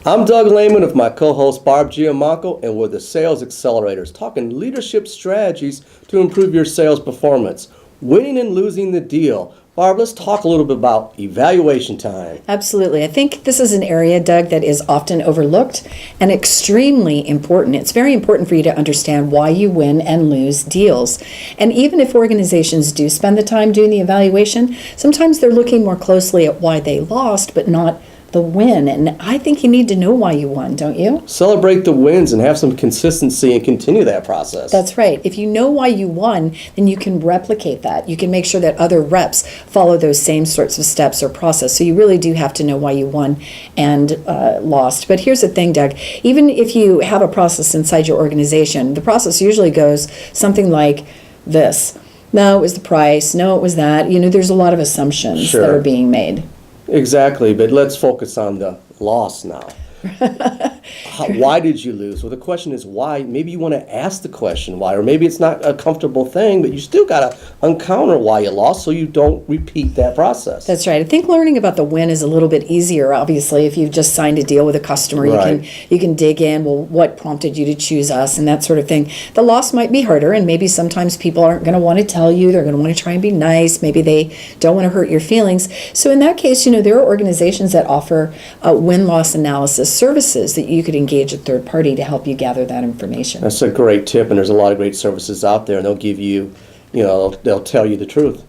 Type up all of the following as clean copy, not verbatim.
I'm Doug Lehman with my co-host Barb Giamanco, and we're the Sales Accelerators, talking leadership strategies to improve your sales performance, winning and losing the deal. Barb, let's talk a little bit about evaluation time. Absolutely. I think this is an area, Doug, that is often overlooked and extremely important. It's very important for you to understand why you win and lose deals. And even if organizations do spend the time doing the evaluation, sometimes they're looking more closely at why they lost, but not the win. And I think you need to know why you won, don't you? Celebrate the wins and have some consistency and continue that process. That's right. If you know why you won, then you can replicate that. You can make sure that other reps follow those same sorts of steps or process. So you really do have to know why you won and lost. But here's the thing, Doug. Even if you have a process inside your organization, the process usually goes something like this. No, it was the price. No, it was that. You know, there's a lot of assumptions that are being made. Exactly, but let's focus on the loss now. Why did you lose? Well, the question is why. Maybe you want to ask the question why, or maybe it's not a comfortable thing, but you still got to encounter why you lost so you don't repeat that process. That's right. I think learning about the win is a little bit easier, obviously, if you've just signed a deal with a customer. Right. You can dig in, well, what prompted you to choose us and that sort of thing. The loss might be harder, and maybe sometimes people aren't going to want to tell you. They're going to want to try and be nice. Maybe they don't want to hurt your feelings. So in that case, there are organizations that offer win-loss analysis services that you could engage a third party to help you gather that information. That's a great tip, and there's a lot of great services out there, and they'll give you, they'll tell you the truth.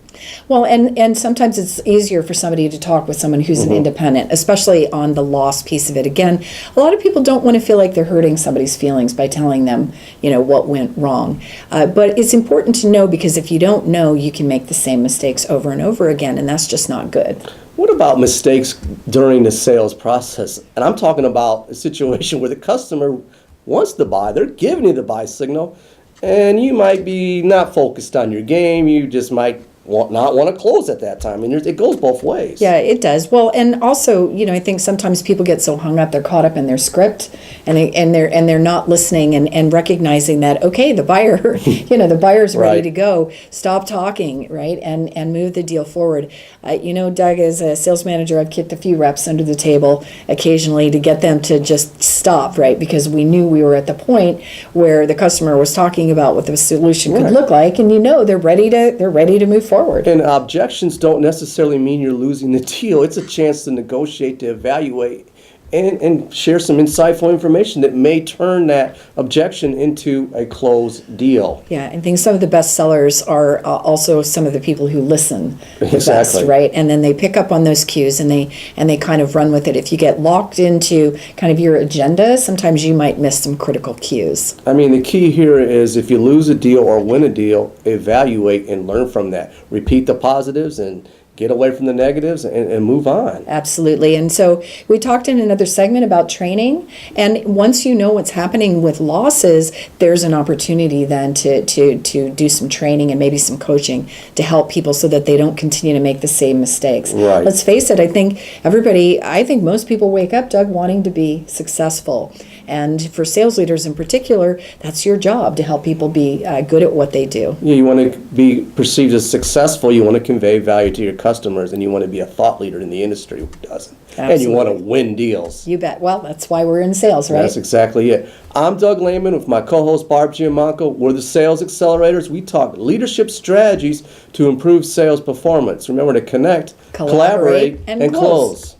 Well, and sometimes it's easier for somebody to talk with someone who's an independent, especially on the loss piece of it. Again, a lot of people don't want to feel like they're hurting somebody's feelings by telling them, what went wrong. But it's important to know, because if you don't know, you can make the same mistakes over and over again, and that's just not good. What about mistakes during the sales process? And I'm talking about a situation where the customer wants to buy, they're giving you the buy signal, and you might be not focused on your game, you just might not want to close at that time. And it goes both ways. Yeah, it does. Well, and also, I think sometimes people get so hung up, they're caught up in their script, and they're not listening and recognizing that, okay, the buyer, the buyer's ready to go. Stop talking, right, and move the deal forward. Doug, as a sales manager, I've kicked a few reps under the table occasionally to get them to just stop, right, because we knew we were at the point where the customer was talking about what the solution could look like, and they're ready to move forward. And objections don't necessarily mean you're losing the deal. It's a chance to negotiate, to evaluate, and share some insightful information that may turn that objection into a closed deal. Yeah, I think some of the best sellers are also some of the people who listen the Exactly. best, right? And then they pick up on those cues and they kind of run with it. If you get locked into kind of your agenda, sometimes you might miss some critical cues. I mean, the key here is if you lose a deal or win a deal, evaluate and learn from that. Repeat the positives and get away from the negatives and move on. Absolutely. And so we talked in another segment about training. And once you know what's happening with losses, there's an opportunity then to do some training and maybe some coaching to help people so that they don't continue to make the same mistakes. Right. Let's face it, I think most people wake up, Doug, wanting to be successful. And for sales leaders in particular, that's your job, to help people be good at what they do. Yeah, you want to be perceived as successful, you want to convey value to your customers, and you want to be a thought leader in the industry who doesn't. Absolutely. And you want to win deals. You bet. Well, that's why we're in sales, right? That's exactly it. I'm Doug Lehman with my co-host Barb Giamanco. We're the Sales Accelerators. We talk leadership strategies to improve sales performance. Remember to connect, collaborate and close.